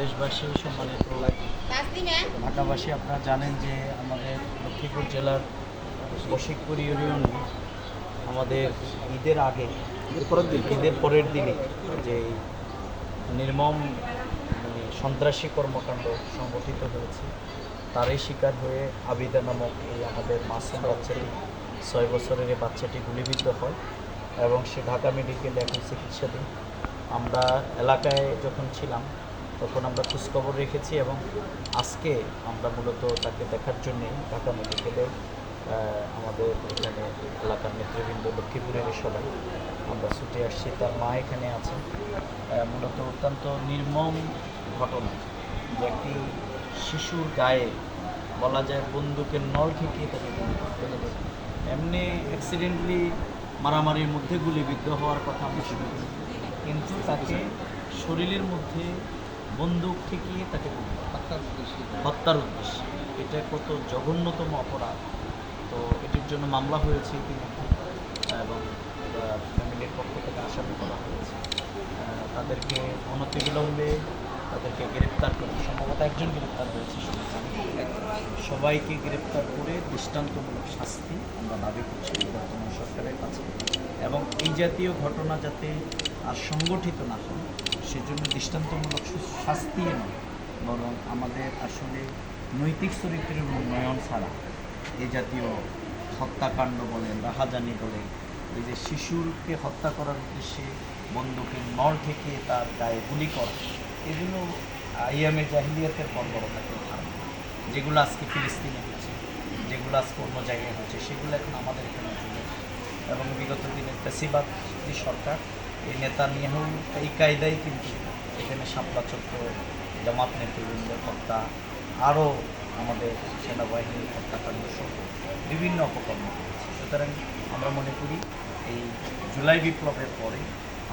দেশবাসী, সম্মানিত ঢাকাবাসী, আপনারা জানেন যে আমাদের লক্ষ্মীপুর জেলার বশিকপুর ইউনিয়নে আমাদের ঈদের আগে ঈদের পরের দিনে যে নির্মম সন্ত্রাসী কর্মকাণ্ড সংগঠিত হয়েছে তারই শিকার হয়ে আবিদা নামক এই আমাদের মাসুম বাচ্চাটি 6 বছরের এই বাচ্চাটি গুলিবিদ্ধ হয় এবং সে ঢাকা মেডিকেলে এখন চিকিৎসাধীন। আমরা এলাকায় যখন ছিলাম তখন আমরা খোঁজখবর রেখেছি এবং আজকে আমরা মূলত তাকে দেখার জন্যে ঢাকা মেডিকেলে আমাদের এখানে এলাকার নেতৃবৃন্দ লক্ষ্মীপুরের সবাই আমরা ছুটে আসছি। তার মা এখানে আছেন। মূলত অত্যন্ত নির্মম ঘটনা যে একটি শিশুর গায়ে বলা যায় বন্দুকের নল ঠেকিয়ে তাকে ফেলে দেয়। এমনি অ্যাক্সিডেন্টলি মারামারির মধ্যে গুলিবিদ্ধ হওয়ার কথা আমরা শুনি, কিন্তু তাকে শরীরের মধ্যে বন্দুক ঠেকিয়ে তাকে হত্যার উদ্দেশ্যে। এটা কত জঘন্যতম অপরাধ। তো এটির জন্য মামলা হয়েছে ইতিমধ্যে এবং ফ্যামিলির পক্ষ থেকে আসামি করা হয়েছে। তাদেরকে অনতিবিলম্বে তাদেরকে গ্রেপ্তার করে, সম্ভবত একজন গ্রেপ্তার হয়েছে, সবাইকে গ্রেপ্তার করে দৃষ্টান্তমূলক শাস্তি আমরা দাবি করছি বর্তমান সরকারের কাছে। এবং এই জাতীয় ঘটনা যাতে আর সংগঠিত না হয় সেজন্য দৃষ্টান্তমূলক শাস্তি নয়, বরং আমাদের আসলে নৈতিক চরিত্রের উন্নয়ন ছাড়া এই জাতীয় হত্যাকাণ্ড বলেন, রাহাজানি বলেন, এই যে শিশুরকে হত্যা করার উদ্দেশ্যে বন্দুকের নল ঠেকিয়ে তার গায়ে গুলি করা, এগুলো আইয়ামে জাহিলিয়াতের বর্বরতাকে ধারণা, যেগুলো আজকে ফিলিস্তিনে হচ্ছে, যেগুলো আজকে অন্য জায়গায় হচ্ছে, সেগুলো এখন আমাদের এখানে চলে। এবং বিগত দিনের ফ্যাসিবাদ যে সরকার, এই নেতানিয়াহু এই কায়দায় কিন্তু এখানে শাপলা চত্বর, জামাত নেতৃবৃন্দের হত্যা, আরও আমাদের সেনাবাহিনীর হত্যাকাণ্ড সহ বিভিন্ন অপকর্ম করেছে। সুতরাং আমরা মনে করি এই জুলাই বিপ্লবের পরে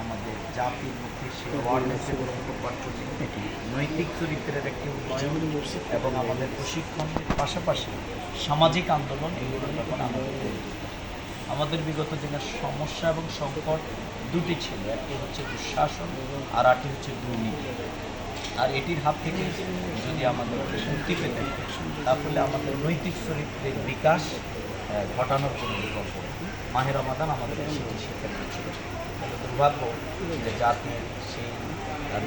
আমাদের জাতির মধ্যে সেই অ্যাওয়ারনেসে গ্রহণ করবার জন্য নৈতিক চরিত্রের একটি উন্নয়ন এবং আমাদের প্রশিক্ষণের পাশাপাশি সামাজিক আন্দোলন, এগুলো যখন আমাদের বিগত দিনের সমস্যা এবং সংকট দুটি ছিল, একটি হচ্ছে দুঃশাসন আর আরটি হচ্ছে দুর্নীতি। আর এটির হাত থেকে যদি আমাদের মুক্তি পেতে তাহলে আমাদের নৈতিক চরিত্রের বিকাশ ঘটানোর জন্য বিকল্প মাহে রমাদান আমাদের সেটি শিক্ষা দিয়েছিল। কিন্তু দুর্ভাগ্য যে জাতির সেই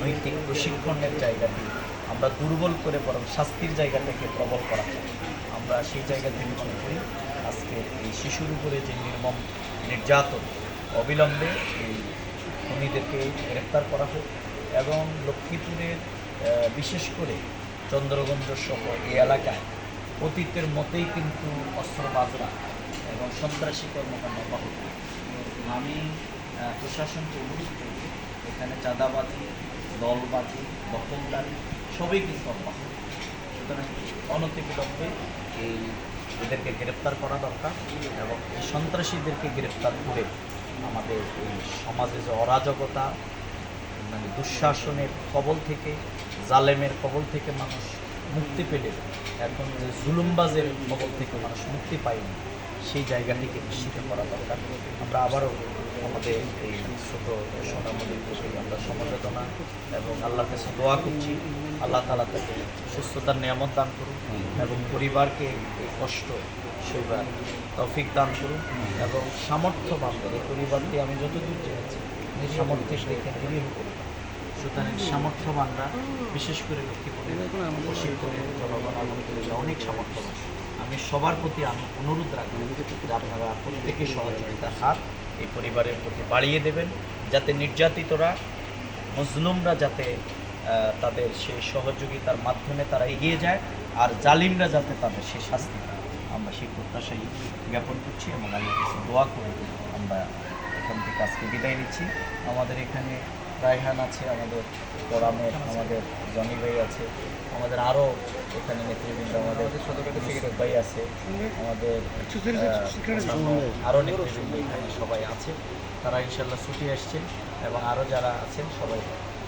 নৈতিক প্রশিক্ষণের জায়গাটি আমরা দুর্বল করে বরং শাস্তির জায়গাটাকে প্রবল করা চাই। আমরা সেই জায়গা থেকে মনে করি আজকে এই শিশুর উপরে যে নির্মম নির্যাতন অবিলম্বে এই খুনিদেরকে গ্রেপ্তার করা হোক এবং লক্ষ্মীপুরের বিশেষ করে চন্দ্রগঞ্জ সহ এই এলাকায় অতীতের মতেই কিন্তু অস্ত্রবাজরা এবং সন্ত্রাসী কর্মকাণ্ড অব্যাহত। আমি প্রশাসনকে অনুরোধ করব, এখানে চাঁদাবাজি, দলবাজি, দখলদারি সবই কিন্তু অব্যাহত। সুতরাং অনতিবিলম্বে এদেরকে গ্রেপ্তার করা দরকার এবং এই সন্ত্রাসীদেরকে গ্রেপ্তার করে আমাদের এই সমাজে যে অরাজকতা, মানে দুঃশাসনের কবল থেকে, জালেমের কবল থেকে মানুষ মুক্তি পেলে এখন যে জুলুমবাজের কবল থেকে মানুষ মুক্তি পায়নি, সেই জায়গাটিকে নিশ্চিত করা দরকার। আমরা আবারও আমাদের এই ছোট সোনামণির প্রতি আমরা সমবেদনা এবং আল্লাহর কাছে দোয়া করছি, আল্লাহ তাআলা তাকে সুস্থতার নিয়ামত দান করুন এবং পরিবারকে এই কষ্ট সইবার তৌফিক দান করুন এবং সামর্থ্যবান এই পরিবারটি আমি যতদূর জেনেছি সামর্থ্যের দিকে দূরীয় করুন। সুতরাং সামর্থ্যবানরা, বিশেষ করে লক্ষ্মীপুরের বশিরপুরের জনগণ আলহামদুলিল্লাহ অনেক সামর্থ্যবান। আমি সবার প্রতি অনুরোধ রাখব যে আপনারা প্রত্যেকে সহযোগিতার হাত এই পরিবারের প্রতি বাড়িয়ে দেবেন, যাতে নির্যাতিতরা, মজলুমরা যাতে তাদের সেই সহযোগিতার মাধ্যমে তারা এগিয়ে যায় আর জালিমরা যাতে তাদের সেই শাস্তি পায়। আমরা সেই প্রত্যাশাই জ্ঞাপন করছি এবং আল্লাহর কাছে দোয়া করে আমরা এখান থেকে আজকে বিদায় নিচ্ছি। আমাদের এখানে রায়হান আছে, আমাদের পরামের, আমাদের জনি ভাই আছে, আমাদের আরও এখানে নেতৃবৃন্দ, আমাদের ইউসুফ ভাই আছে, আমাদের আরও নেতৃবৃন্দ এখানে সবাই আছে। তারা ইনশাল্লাহ ছুটি আসছেন এবং আরও যারা আছেন সবাই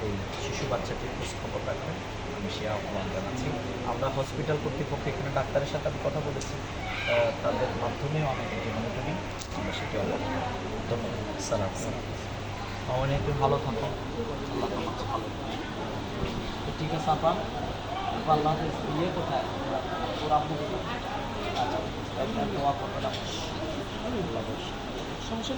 এই শিশু বাচ্চাটির খোঁজখবর রাখবেন, আমি সে আহ্বান জানাচ্ছি। আমরা হসপিটাল কর্তৃপক্ষ এখানে ডাক্তারের সাথে আমি কথা বলেছি, তাদের মাধ্যমেও আমাদের যে মনিটরিং আমরা সেটি অবগত। ধন্যবাদ। সালাম। তুমি ভালো থাকো, আল্লাহ ভালো। তো ঠিক আছে আপা, আল্লাহ হাফেজ। ইয়ে কোথায় ওর আব্বু কোথায়? আচ্ছা, আপনার দোয়া করবেন। আল্লাহ হাফেজ। সমস্যা